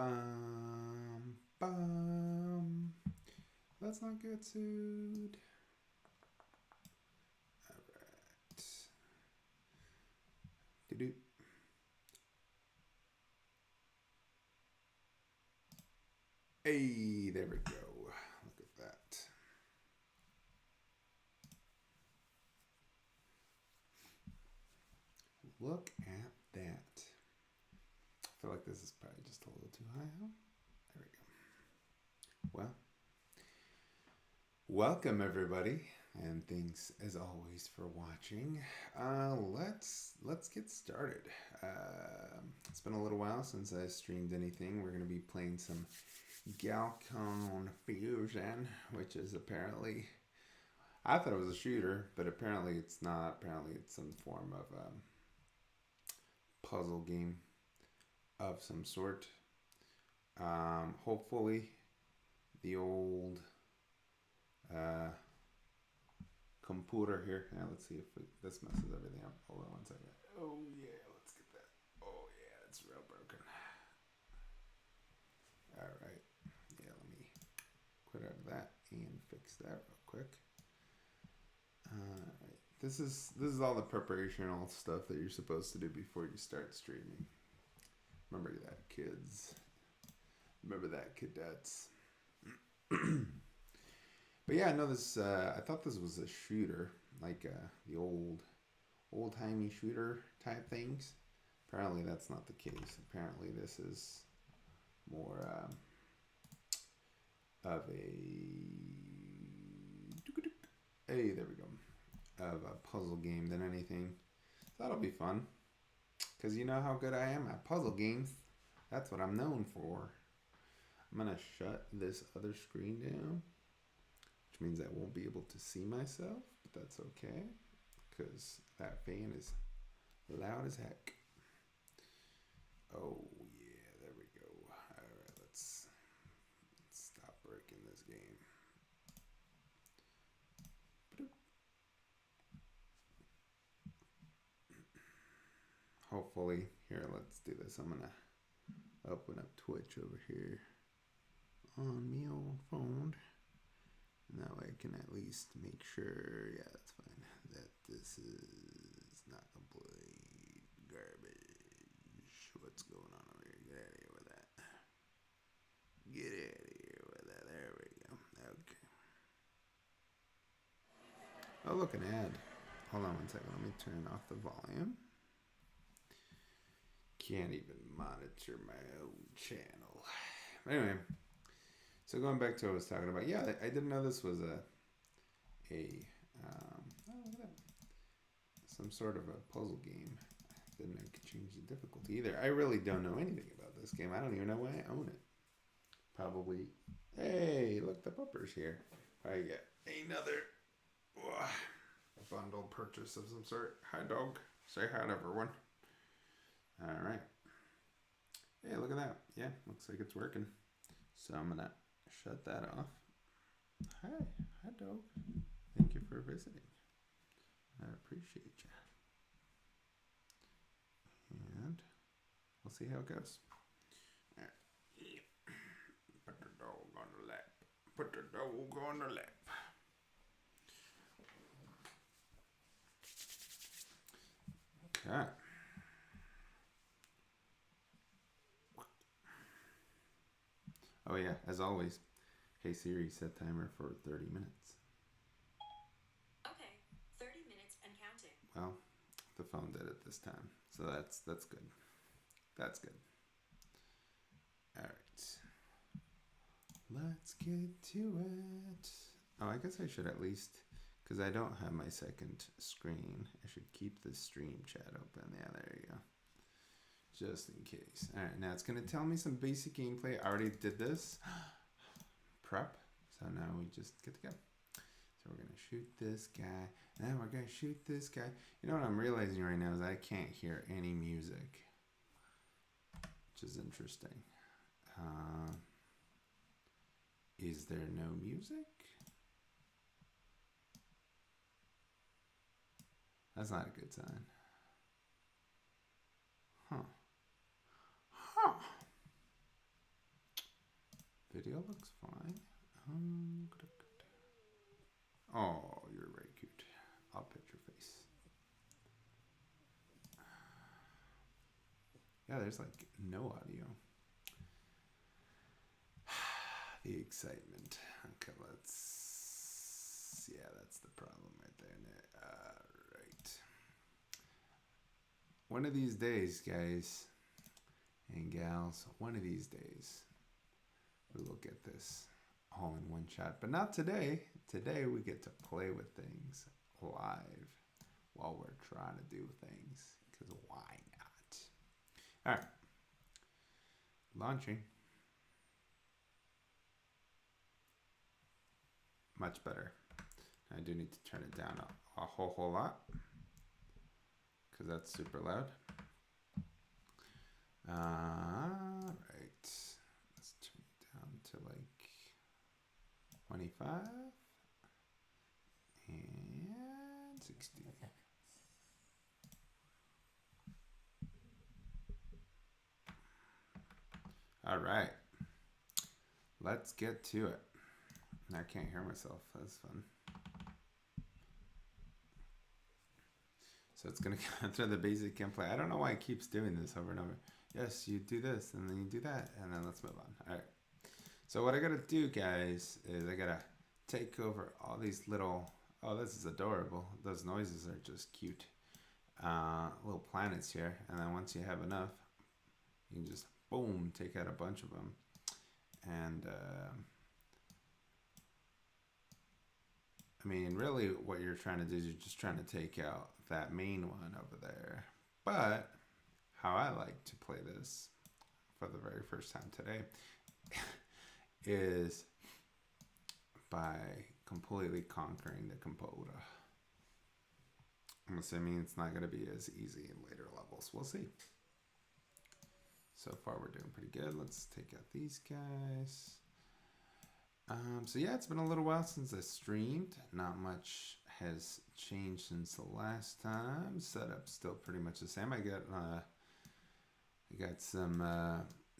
Bum, bum. Let's not get sued. Alright. Do-do. Hey, there we go. Look at that. Look at that. I feel like this is probably just a little too high, huh? There we go. Well, welcome everybody, and thanks as always for watching. Let's get started. It's been a little while since I streamed anything. We're gonna be playing some Galcon Fusion, which is apparently, I thought it was a shooter, but apparently it's not. Apparently it's some form of puzzle game of some sort. Hopefully the old computer here. Now let's see if this messes everything up. Hold on one second. Oh yeah, let's get that. Oh yeah, it's real broken. Alright. Yeah, let me quit out of that and fix that real quick. Alright. This is all the preparational stuff that you're supposed to do before you start streaming. Remember that, kids. Remember that, cadets. But yeah, no, this I thought this was a shooter, like the old-timey shooter type things. Apparently that's not the case. Apparently this is more of a, hey, there we go, of a puzzle game than anything. That'll be fun, because you know how good I am at puzzle games. That's what I'm known for. I'm gonna shut this other screen down, which means I won't be able to see myself, but that's okay, because that fan is loud as heck. Oh yeah, there we go. Alright, let's stop breaking this game. Hopefully, here, let's do this. I'm gonna open up Twitch over here on me old phone. And that way I can at least make sure, yeah, that's fine, that this is not complete garbage. What's going on over here? Get out of here with that. Get out of here with that. There we go. Okay. Oh, look, an ad. Hold on one second. Let me turn off the volume. Can't even monitor my own channel. Anyway, so going back to what I was talking about, yeah, I didn't know this was oh, look at that, some sort of a puzzle game. I didn't know I could change the difficulty either. I really don't know anything about this game. I don't even know why I own it. Probably, hey, look, the puppers here. I get another bundle purchase of some sort. Hi, dog. Say hi to everyone. All right. Hey, look at that. Yeah, looks like it's working. So I'm gonna shut that off. Hi dog. Thank you for visiting. I appreciate you. And we'll see how it goes. All right. Put the dog on the lap. Put the dog on the lap. Okay. Oh yeah, as always, hey Siri, set timer for 30 minutes. Okay, 30 minutes and counting. Well, the phone did it this time, so that's good. That's good. All right, let's get to it. Oh, I guess I should at least, because I don't have my second screen, I should keep the stream chat open. Yeah, there you go. Just in case. Alright, now it's going to tell me some basic gameplay. I already did this. Prep. So now we just get to go. So we're going to shoot this guy. And then we're going to shoot this guy. You know what I'm realizing right now is I can't hear any music. Which is interesting. Is there no music? That's not a good sign. Huh. video looks fine. Oh, you're very cute. I'll pet your face. Yeah, there's like no audio. The excitement. Okay, let's. Yeah, that's the problem right there. Right. One of these days, guys and gals, one of these days, we will get this all in one shot. But not today. Today, we get to play with things live while we're trying to do things. Because why not? All right. Launching. Much better. I do need to turn it down a whole lot because that's super loud. Right. Let's turn it down to like 25 and 60. All right. Let's get to it. I can't hear myself. That's fun. So it's going to go through the basic gameplay. I don't know why it keeps doing this over and over. Yes, you do this, and then you do that, and then let's move on. All right. So what I got to do, guys, is I got to take over all these little... Oh, this is adorable. Those noises are just cute. Little planets here. And then once you have enough, you can just, boom, take out a bunch of them. And... I mean, really what you're trying to do is you're just trying to take out that main one over there. But how I like to play this for the very first time today is by completely conquering the computer. I'm assuming it's not going to be as easy in later levels. We'll see. So far we're doing pretty good. Let's take out these guys. So yeah, it's been a little while since I streamed. Not much has changed since the last time. Setup's still pretty much the same. I got some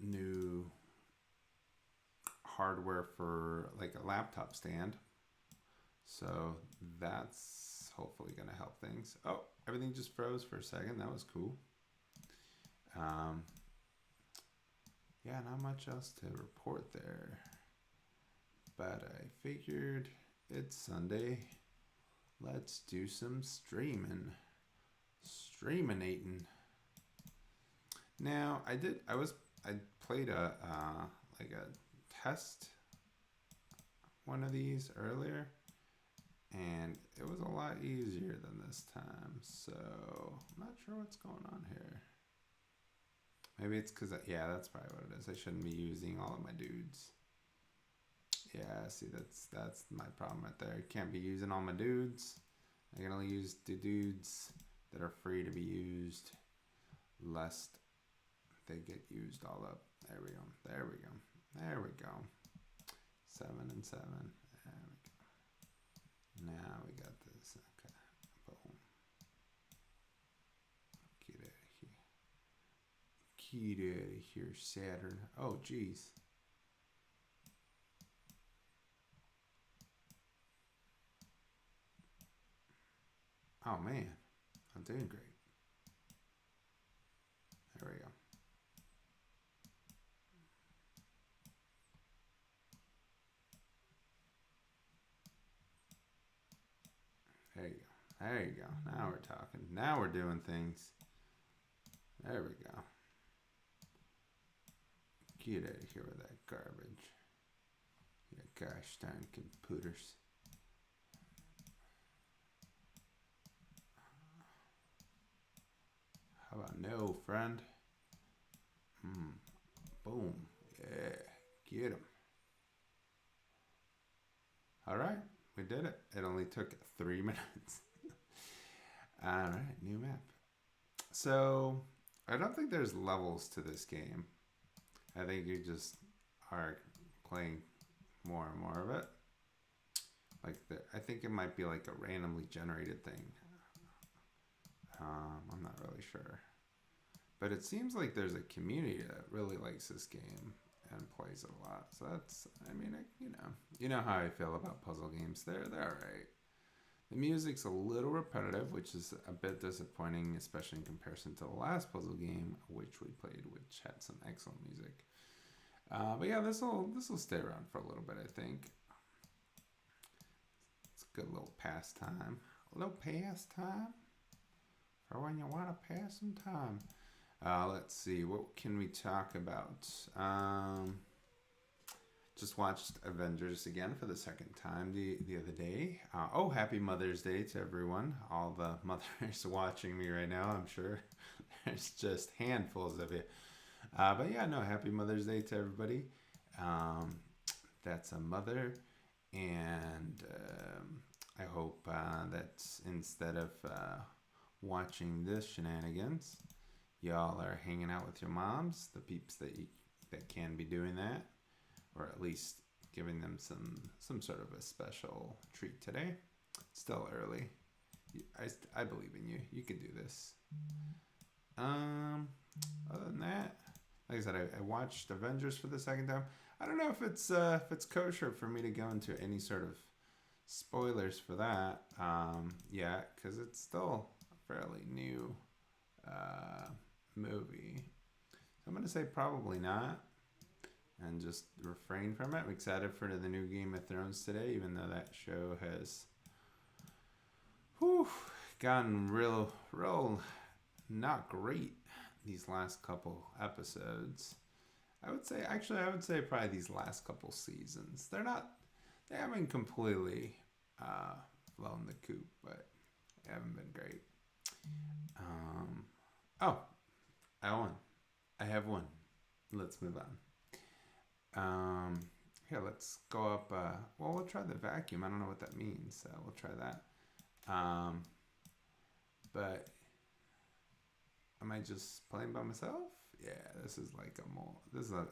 new hardware for like a laptop stand. So that's hopefully going to help things. Oh, everything just froze for a second. That was cool. Yeah, not much else to report there. But I figured it's Sunday. Let's do some streaming. Streaminating. Now I played a like a test one of these earlier, and it was a lot easier than this time. So I'm not sure what's going on here. Maybe it's because yeah, that's probably what it is. I shouldn't be using all of my dudes. Yeah, see, that's my problem right there. I can't be using all my dudes. I can only use the dudes that are free to be used, lest they get used all up. There we go. There we go. There we go. 7 and 7. There we go. Now we got this. Okay. Boom. Get out of here. Get out of here, Saturn. Oh, geez. Oh man, I'm doing great. There we go. There you go. There you go. Now we're talking. Now we're doing things. There we go. Get out of here with that garbage. Yeah, gosh darn computers. How about no, friend? Boom. Yeah. Get him. All right. We did it. It only took 3 minutes. All right. New map. So, I don't think there's levels to this game. I think you just are playing more and more of it. I think it might be like a randomly generated thing. I'm not really sure. But it seems like there's a community that really likes this game. and plays it a lot. So that's, I mean, you know how I feel about puzzle games. They're alright. The music's a little repetitive, which is a bit disappointing, especially in comparison to the last puzzle game, which we played, which had some excellent music. But yeah, this will stay around for a little bit, I think. It's a good little pastime. A little pastime for when you want to pass some time. Let's see, what can we talk about? Just watched Avengers again for the second time the other day. Happy Mother's Day to everyone. All the mothers watching me right now, I'm sure. There's just handfuls of you. But yeah, no, happy Mother's Day to everybody. That's a mother. And I hope that instead of watching this shenanigans, y'all are hanging out with your moms, the peeps that can be doing that. Or at least giving them some sort of a special treat today. It's still early. I believe in you. You can do this. Other than that, like I said, I watched Avengers for the second time. I don't know if it's kosher for me to go into any sort of spoilers for that yet, because it's still a fairly new movie. So I'm gonna say probably not. And just refrain from it. I'm excited for the new Game of Thrones today, even though that show has gotten real not great these last couple episodes. I would say probably these last couple seasons. They haven't completely blown the coop, but they haven't been great. I won. I have won. Let's move on. Here, let's go up. We'll try the vacuum. I don't know what that means, so we'll try that. But am I just playing by myself? Yeah, this is like I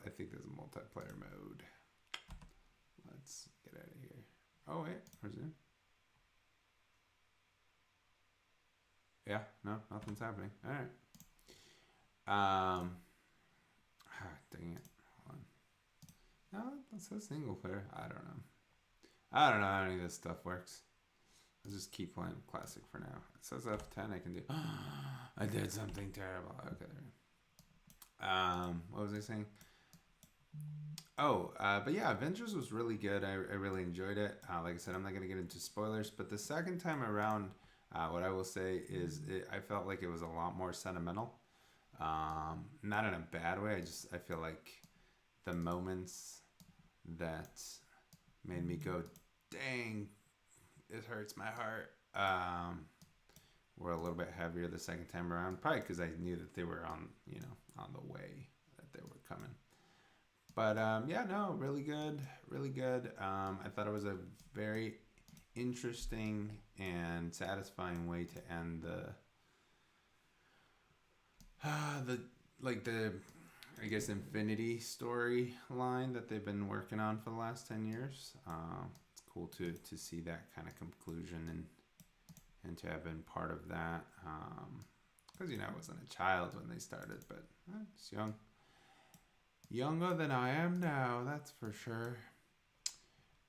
think there's a multiplayer mode. Let's get out of here. Oh wait, resume. Yeah, no, nothing's happening. All right. Dang it. No, that says single player. I don't know how any of this stuff works. I'll just keep playing classic for now. It says F10 I can do. I did something terrible. Okay. What was I saying? But yeah, Avengers was really good. I really enjoyed it. Like I said, I'm not going to get into spoilers, but the second time around, what I will say is I felt like it was a lot more sentimental. Not in a bad way. I feel like the moments that made me go, dang, it hurts my heart, were a little bit heavier the second time around, probably because I knew that they were on the way that they were coming. But yeah, no, really good. I thought it was a very interesting and satisfying way to end the I guess Infinity storyline that they've been working on for the last 10 years. It's cool to see that kind of conclusion and to have been part of that. Because I wasn't a child when they started, but it's younger than I am now, that's for sure.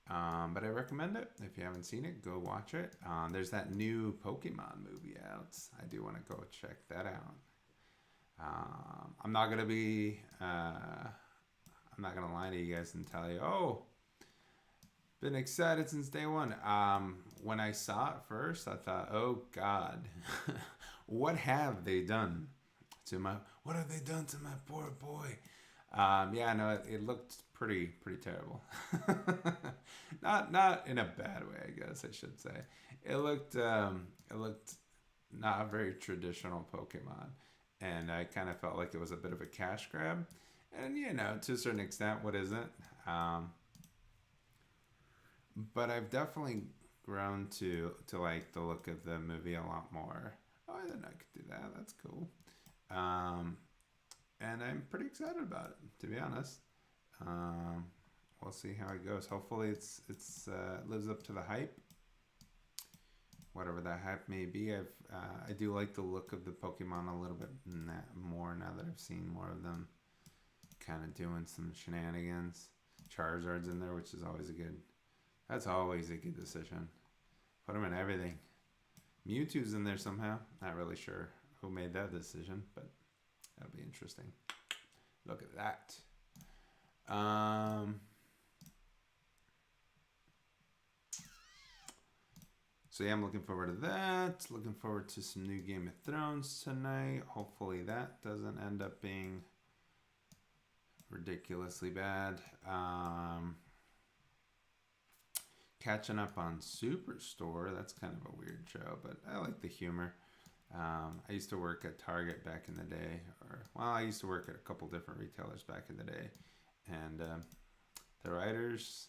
But I recommend it. If you haven't seen it, go watch it. There's that new Pokemon movie out. I do want to go check that out. I'm not gonna lie to you guys and tell you, been excited since day one. When I saw it first, I thought, oh God, what have they done to my poor boy? Yeah, no, it looked pretty terrible. Not in a bad way, I guess I should say. It looked not a very traditional Pokemon. And I kind of felt like it was a bit of a cash grab. And, to a certain extent, what isn't? But I've definitely grown to like the look of the movie a lot more. Oh, I didn't know I could do that. That's cool. And I'm pretty excited about it, to be honest. We'll see how it goes. Hopefully it's lives up to the hype. Whatever that hype may be, I do like the look of the Pokemon a little bit more now that I've seen more of them kind of doing some shenanigans. Charizard's in there, which is always a good. That's always a good decision. Put him in everything. Mewtwo's in there somehow. Not really sure who made that decision, but that'll be interesting. Look at that. So yeah, I'm looking forward to that. Looking forward to some new Game of Thrones tonight. Hopefully that doesn't end up being ridiculously bad. Catching up on Superstore. That's kind of a weird show, but I like the humor. I used to work at Target back in the day, I used to work at a couple different retailers back in the day, and the writers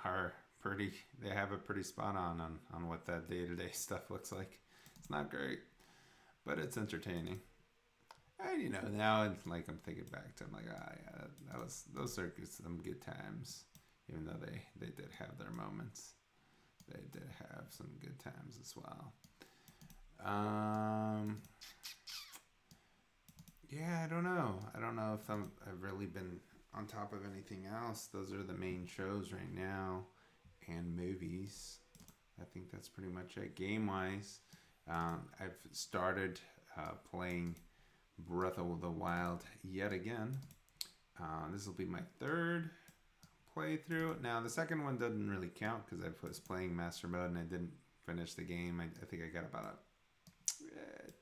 are pretty. They have it pretty spot on what that day-to-day stuff looks like. It's not great, but it's entertaining. And now it's like I'm thinking back to, I'm like, yeah, those are some good times, even though they did have their moments. They did have some good times as well. Yeah, I don't know. I don't know if I've really been on top of anything else. Those are the main shows right now, and movies. I think that's pretty much it. Game-wise, I've started playing Breath of the Wild yet again. This will be my third playthrough. Now, the second one doesn't really count because I was playing Master Mode and I didn't finish the game. I think I got about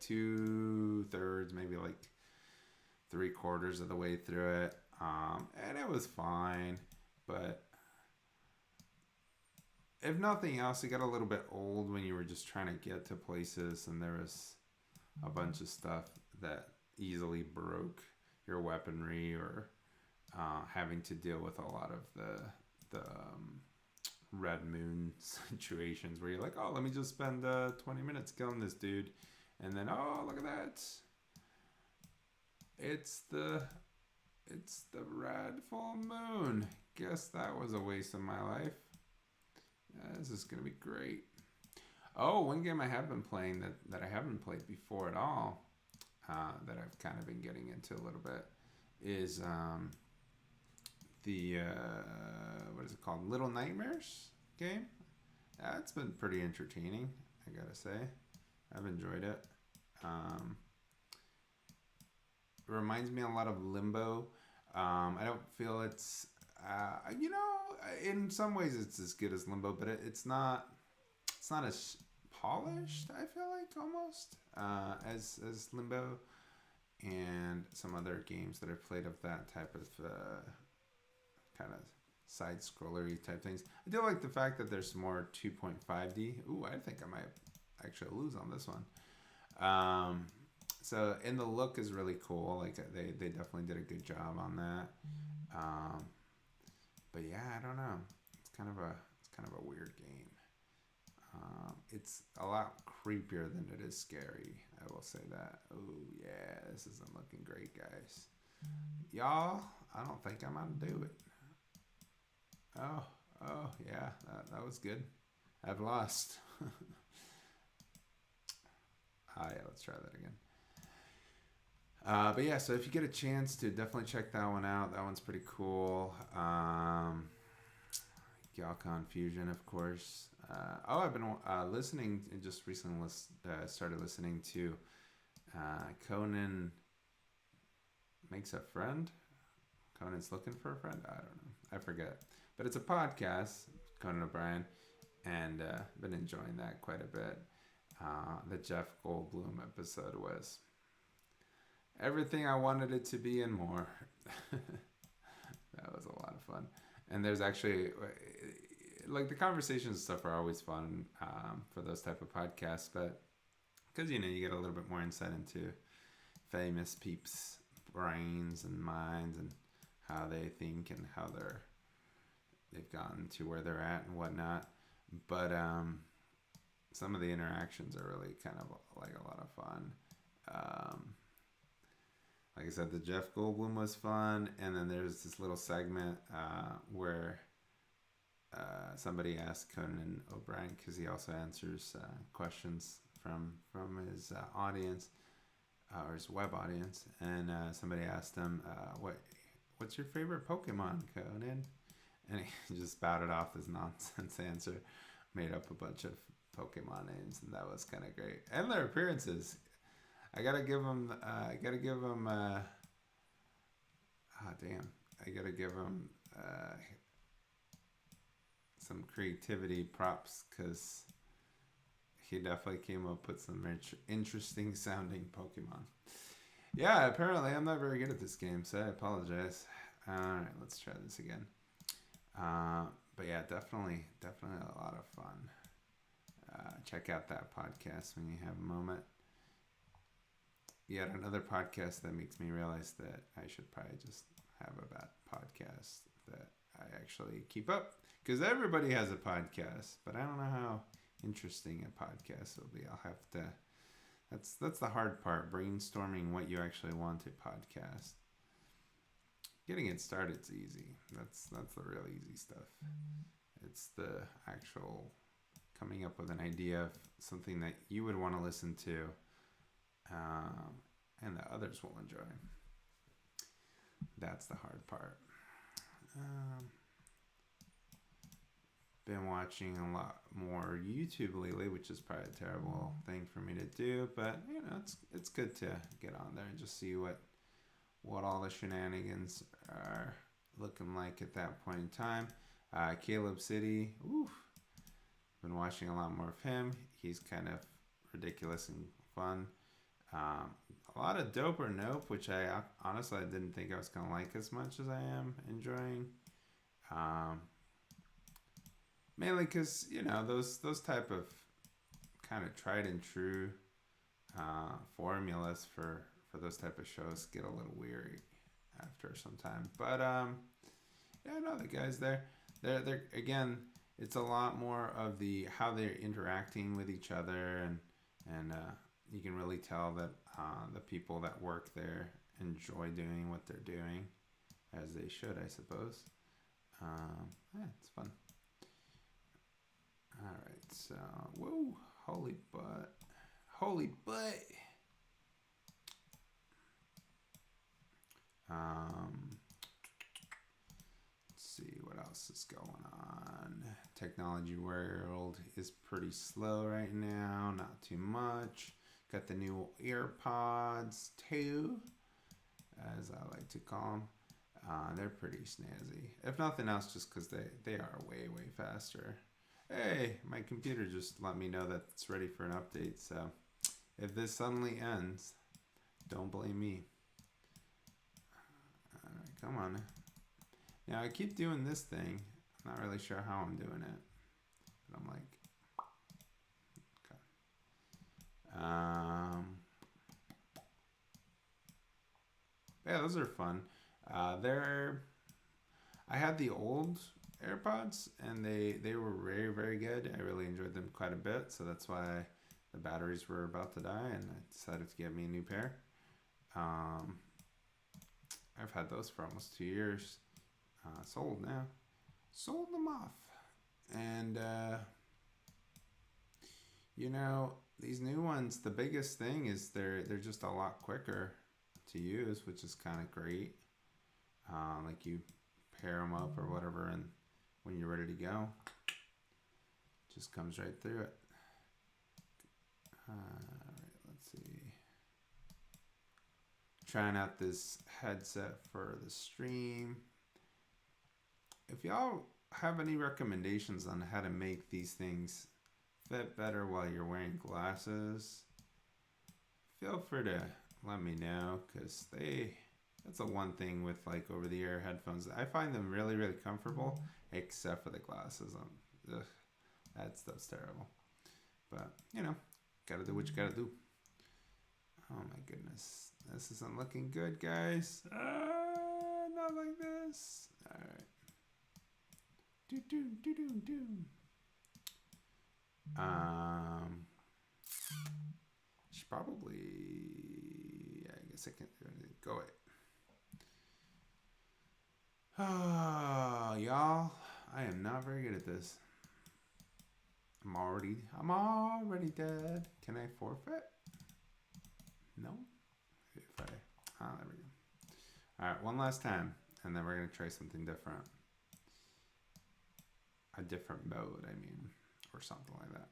2/3, maybe like 3/4 of the way through it. And it was fine, but if nothing else, it got a little bit old when you were just trying to get to places and there was a bunch of stuff that easily broke your weaponry, or having to deal with a lot of the Red Moon situations where you're like, oh, let me just spend 20 minutes killing this dude, and then, oh, look at that, it's the red full moon. Guess that was a waste of my life. This is gonna be great. Oh, one game I have been playing that I haven't played before at all, that I've kind of been getting into a little bit, is the what is it called? Little Nightmares game. That's been pretty entertaining, I gotta say. I've enjoyed it. It reminds me a lot of Limbo. I don't feel it's in some ways it's as good as Limbo, but it's not as polished, I feel like, almost as Limbo and some other games that I've played of that type of kind of side scrollery type things. I do like the fact that there's more 2.5D. Ooh, I think I might actually lose on this one. So, and the look is really cool. Like they definitely did a good job on that. But yeah, I don't know. It's kind of a weird game. It's a lot creepier than it is scary. I will say that. Oh yeah, this isn't looking great, guys. Y'all, I don't think I'm gonna do it. Oh yeah, that was good. I've lost. Yeah, let's try that again. But yeah, so if you get a chance to, definitely check that one out. That one's pretty cool. Galcon Fusion, of course. I've been listening, and just recently started listening to Conan Makes a Friend. Conan's Looking for a Friend? I don't know. I forget. But it's a podcast, Conan O'Brien, and I've been enjoying that quite a bit. The Jeff Goldblum episode was everything I wanted it to be and more. That was a lot of fun. And there's actually, like, the conversations and stuff are always fun for those type of podcasts, but because, you get a little bit more insight into famous peeps' brains and minds and how they think and how they've gotten to where they're at and whatnot. But some of the interactions are really kind of like a lot of fun. Like I said, the Jeff Goldblum was fun, and then there's this little segment where somebody asked Conan O'Brien, because he also answers questions from his audience, or his web audience, and somebody asked him, what's your favorite Pokemon, Conan? And he just spouted off this nonsense answer, made up a bunch of Pokemon names, and that was kind of great. And their appearances, I gotta give them. I gotta give them. Damn! I gotta give them some creativity props because he definitely came up with some interesting sounding Pokemon. Yeah, apparently I'm not very good at this game, so I apologize. All right, let's try this again. But yeah, definitely a lot of fun. Check out that podcast when you have a moment. Yet another podcast that makes me realize that I should probably just have a podcast that I actually keep up, because everybody has a podcast, but I don't know how interesting a podcast will be. I'll have to. That's the hard part, brainstorming what you actually want to podcast. Getting it started's easy. That's the real easy stuff. It's the actual coming up with an idea of something that you would want to listen to, and that others will enjoy. That's the hard part. Been watching a lot more YouTube lately, which is probably a terrible thing for me to do, but you know, it's good to get on there and just see what all the shenanigans are looking like at that point in time. Caleb City, been watching a lot more of him. He's kind of ridiculous and fun. A lot of Dope or Nope, which I honestly didn't think I was gonna like as much as I am enjoying. Mainly because, you know, those type of kind of tried and true formulas for those type of shows get a little weary after some time. But yeah, no, the guys there, they're again, it's a lot more of the how they're interacting with each other, and you can really tell that the people that work there enjoy doing what they're doing, as they should, I suppose. Yeah, it's fun. All right, so whoa, holy butt. Let's see what else is going on. Technology world is pretty slow right now, not too much. Got the new AirPods 2, as I like to call them. They're pretty snazzy. If nothing else, just because they are way faster. Hey, my computer just let me know that it's ready for an update, so if this suddenly ends, don't blame me. Alright, come on. Now, I keep doing this thing. I'm not really sure how I'm doing it, but I'm like, okay. Yeah, those are fun. I had the old AirPods, and they were very, very good. I really enjoyed them quite a bit, so that's why the batteries were about to die, and I decided to get me a new pair. I've had those for almost 2 years. Sold now. Sold them off. And, you know, these new ones, the biggest thing is they're just a lot quicker to use, which is kind of great. Like you pair them up or whatever, and when you're ready to go, just comes right through it. Alright, let's see. Trying out this headset for the stream. If y'all have any recommendations on how to make these things fit better while you're wearing glasses, feel free to let me know, because that's the one thing with like over-the-ear headphones. I find them really, really comfortable, except for the glasses. That stuff's terrible. But, you know, gotta do what you gotta do. Oh my goodness. This isn't looking good, guys. Not like this. Alright. Should probably, I guess I can't do anything. Go away. Y'all, I am not very good at this. I'm already dead. Can I forfeit? No. There we go. All right, one last time, and then we're going to try something different. A different mode, I mean, or something like that.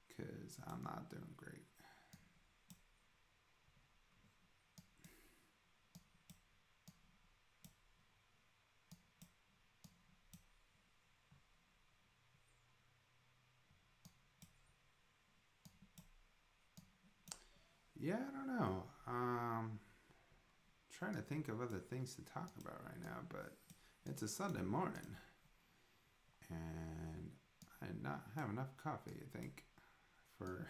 Because I'm not doing great. Yeah, I don't know. Trying to think of other things to talk about right now, but it's a Sunday morning, and I did not have enough coffee, I think, for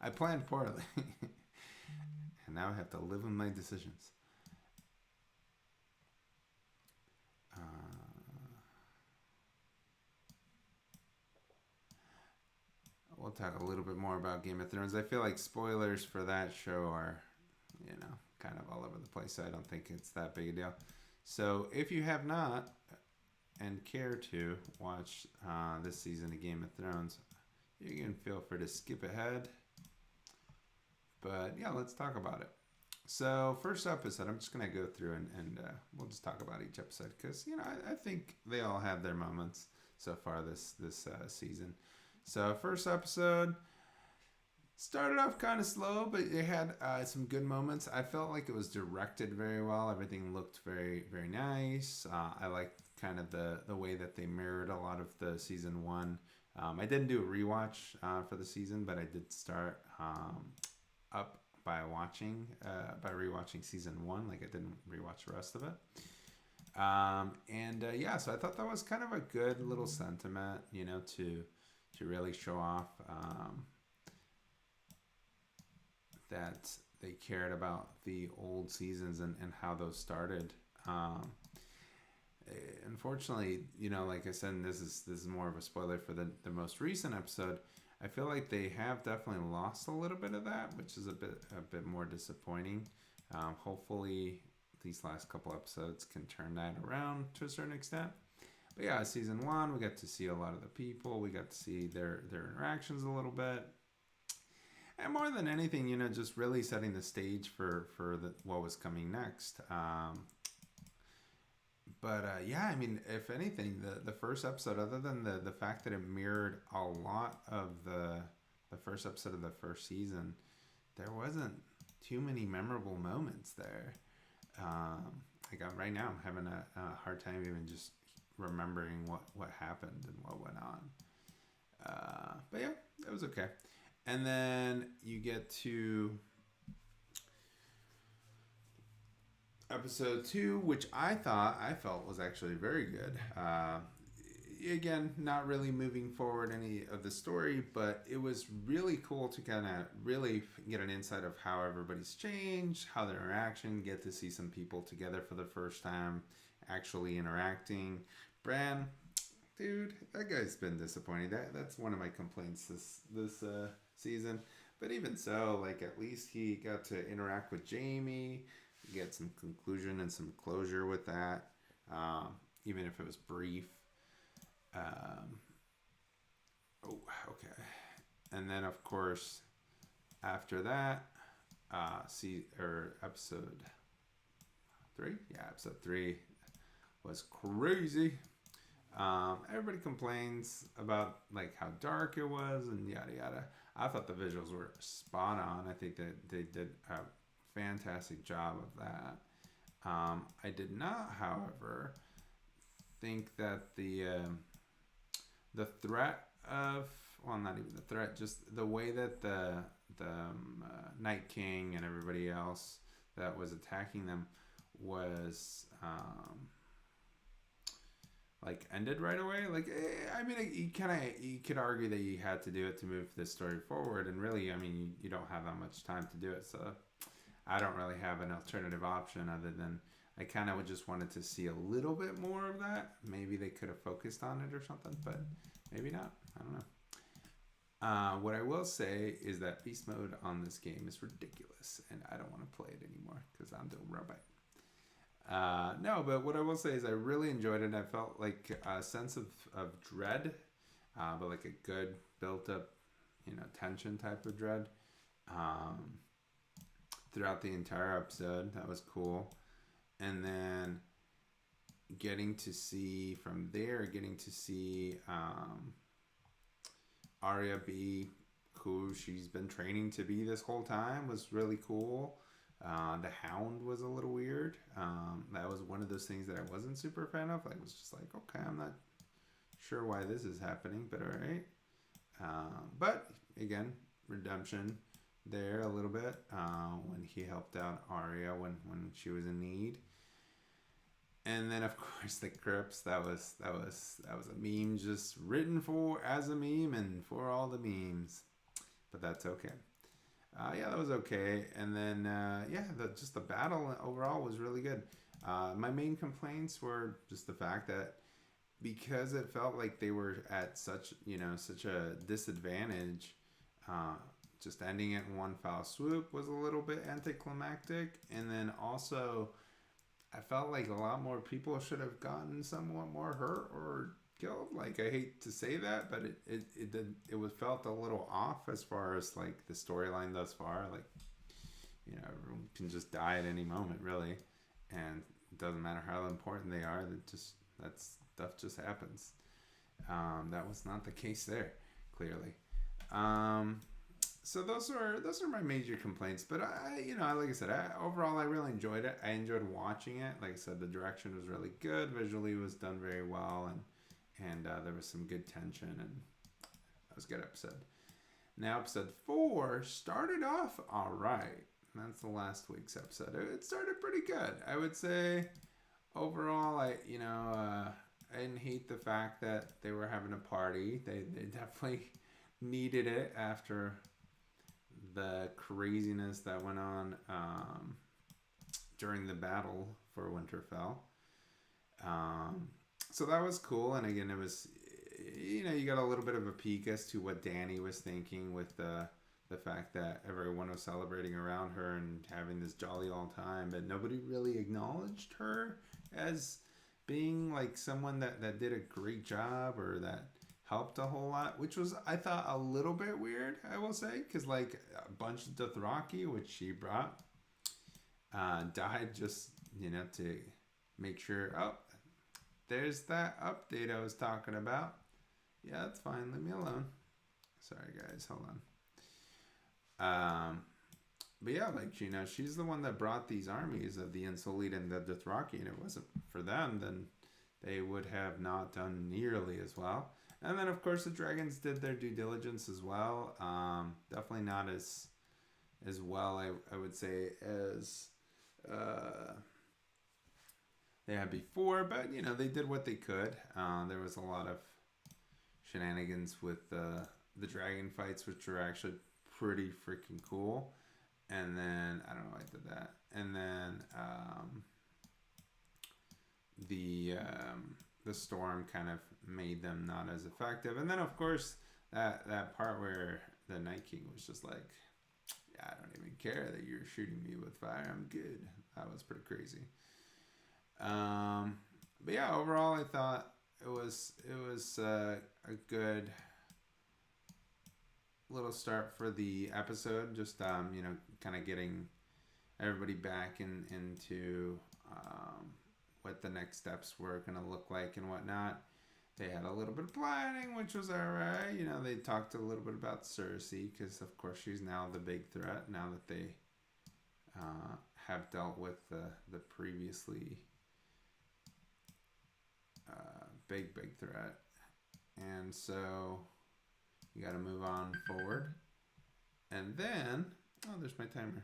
I planned poorly, and now I have to live with my decisions. We'll talk a little bit more about Game of Thrones. I feel like spoilers for that show are, kind of all over the place. So I don't think it's that big a deal. So if you have not and care to watch this season of Game of Thrones, you can feel free to skip ahead. But yeah, let's talk about it. So first episode, I'm just going to go through and we'll just talk about each episode because, I think they all have their moments so far this season. So first episode started off kind of slow, but it had some good moments. I felt like it was directed very well. Everything looked very, very nice. I liked kind of the way that they mirrored a lot of the season one. I didn't do a rewatch for the season, but I did start up by rewatching season one. Like I didn't rewatch the rest of it. So I thought that was kind of a good little sentiment, to really show off that they cared about the old seasons and how those started. Unfortunately, like I said, and this is more of a spoiler for the most recent episode. I feel like they have definitely lost a little bit of that, which is a bit more disappointing. Hopefully, these last couple episodes can turn that around to a certain extent. But yeah, season one, we got to see a lot of the people. We got to see their interactions a little bit. And more than anything, just really setting the stage for what was coming next. I mean, if anything, the first episode, other than the fact that it mirrored a lot of the first episode of the first season, there wasn't too many memorable moments there. Right now, I'm having a hard time even just remembering what happened and what went on. But yeah, it was okay. And then you get to episode 2, which I felt was actually very good. Again, not really moving forward any of the story, but it was really cool to kind of really get an insight of how everybody's changed, how their interaction, get to see some people together for the first time, actually interacting. Bran, dude, that guy's been disappointing. That's one of my complaints this season. But even so, at least he got to interact with Jaime, get some conclusion and some closure with that, even if it was brief. Okay. And then, of course, after that, episode 3? Yeah, episode 3 was crazy. Everybody complains about how dark it was and yada yada. I thought the visuals were spot on. I think that they did a fantastic job of that. I did not, however, think that the threat of, well, not even the threat, just the way that the Night King and everybody else that was attacking them was ended right away. You could argue that you had to do it to move this story forward, and really, I mean, you don't have that much time to do it, so I don't really have an alternative option other than I kind of just wanted to see a little bit more of that. Maybe they could have focused on it or something, but maybe not. I don't know. What I will say is that beast mode on this game is ridiculous, and I don't want to play it anymore because I'm doing robot. No, but what I will say is I really enjoyed it. I felt like a sense of dread, but like a good built up, tension type of dread. throughout the entire episode. That was cool. And then getting to see Arya be who she's been training to be this whole time was really cool. The Hound was a little weird. That was one of those things that I wasn't super fan of. I was just like, okay, I'm not sure why this is happening, but all right. But again, redemption there a little bit when he helped out Arya when she was in need. And then of course the Crips, that was a meme just written for as a meme and for all the memes. But that's okay. Yeah, that was okay. And then just the battle overall was really good. My main complaints were just the fact that because it felt like they were at such a disadvantage, just ending it in one foul swoop was a little bit anticlimactic. And then also, I felt like a lot more people should have gotten somewhat more hurt or killed. Like, I hate to say that, but it was felt a little off as far as like the storyline thus far. Like, everyone can just die at any moment, really, and it doesn't matter how important they are. That stuff just happens. That was not the case there, clearly. So those are my major complaints. But like I said, overall I really enjoyed it. I enjoyed watching it. Like I said, the direction was really good. Visually, it was done very well, and there was some good tension, and that was a good episode. Now, episode 4 started off all right. That's the last week's episode. It started pretty good, I would say. Overall, I didn't hate the fact that they were having a party. They definitely needed it after the craziness that went on during the battle for Winterfell. So that was cool. And again, it was, you got a little bit of a peek as to what Dany was thinking with the fact that everyone was celebrating around her and having this jolly all time, but nobody really acknowledged her as being like someone that did a great job or that helped a whole lot, which was, I thought, a little bit weird, I will say, because like a bunch of Dothraki, which she brought, died just, to make sure, oh, there's that update I was talking about. Yeah, that's fine, leave me alone. Sorry guys, hold on. But yeah, like, she's the one that brought these armies of the Unsullied and the Dothraki, and it wasn't for them, then they would have not done nearly as well. And then, of course, the dragons did their due diligence as well. Definitely not as well, I would say, as they had before. But, they did what they could. There was a lot of shenanigans with the dragon fights, which were actually pretty freaking cool. And then, I don't know why I did that. And then the storm kind of made them not as effective. And then, of course, that part where the Night King was just like, yeah, I don't even care that you're shooting me with fire. I'm good. That was pretty crazy. But yeah, overall, I thought it was a good little start for the episode. Just kind of getting everybody back into what the next steps were going to look like and whatnot. They had a little bit of planning, which was alright. They talked a little bit about Cersei, because of course she's now the big threat, now that they have dealt with the previously big threat. And so you got to move on forward. And then, oh, there's my timer.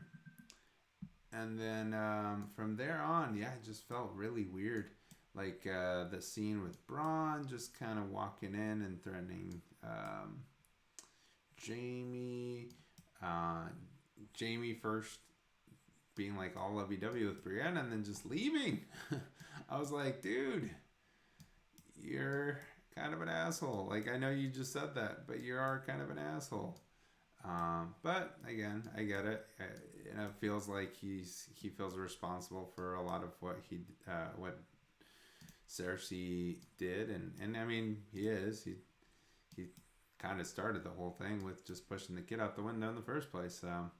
And then from there on, yeah, it just felt really weird. Like the scene with Bronn just kind of walking in and threatening Jaime. Jaime first being like all lovey-dovey with Brienne and then just leaving. I was like, dude, you're kind of an asshole. Like, I know you just said that, but you are kind of an asshole. But again, I get it. It feels like he feels responsible for a lot of what Cersei did, and I mean, he kind of started the whole thing with just pushing the kid out the window in the first place. So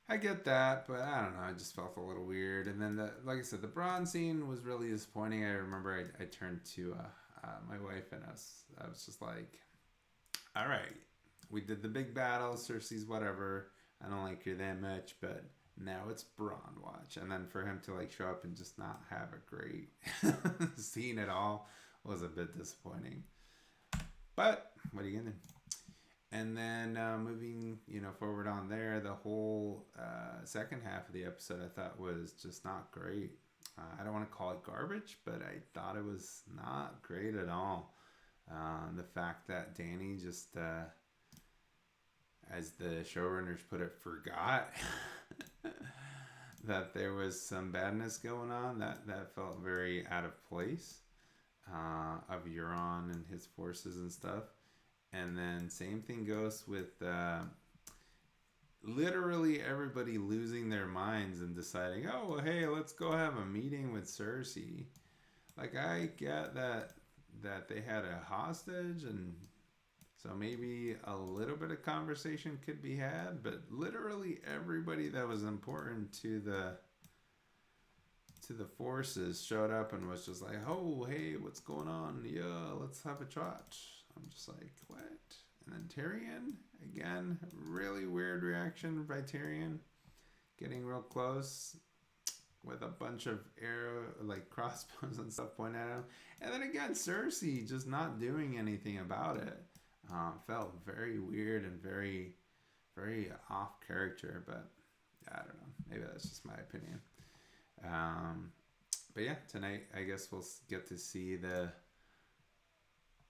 I get that, but I don't know. I just felt a little weird. And then, like I said, the Braun scene was really disappointing. I remember I turned to my wife and I was just like, all right, we did the big battle. Cersei's whatever. I don't like her that much, but now it's Braun watch. And then for him to like show up and just not have a great scene at all was a bit disappointing. But what are you gonna do? And then moving, forward on there, the whole second half of the episode I thought was just not great. I don't want to call it garbage, but I thought it was not great at all. The fact that Danny just, as the showrunners put it, forgot that there was some badness going on, that felt very out of place, of Euron and his forces and stuff. And then same thing goes with literally everybody losing their minds and deciding, oh, well, hey, let's go have a meeting with Cersei. Like, I get that they had a hostage, and so maybe a little bit of conversation could be had, but literally everybody that was important to the forces showed up and was just like, oh, hey, what's going on? Yeah, let's have a chat. I'm just like, what? And then Tyrion, again, really weird reaction by Tyrion, getting real close with a bunch of crossbows and stuff pointed at him. And then again, Cersei just not doing anything about it. Felt very weird and very, very off character, but I don't know. Maybe that's just my opinion. But yeah, tonight I guess we'll get to see the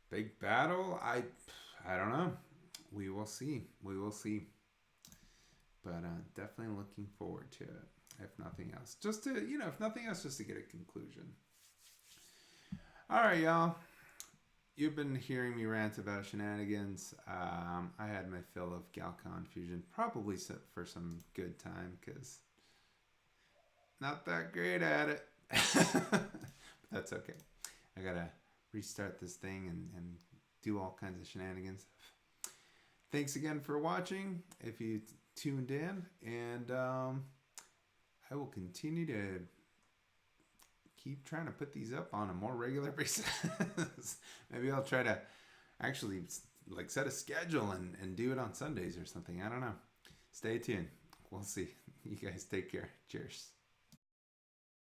big battle. I don't know. We will see. But definitely looking forward to it. If nothing else, just to just to get a conclusion. All right, y'all. You've been hearing me rant about shenanigans. I had my fill of Galcon fusion. Probably for some good time, because not that great at it. But that's okay. I gotta restart this thing and do all kinds of shenanigans. Thanks again for watching, if you tuned in, and I will continue to keep trying to put these up on a more regular basis. Maybe I'll try to actually set a schedule and do it on Sundays or something. I don't know. Stay tuned. We'll see. You guys take care. Cheers.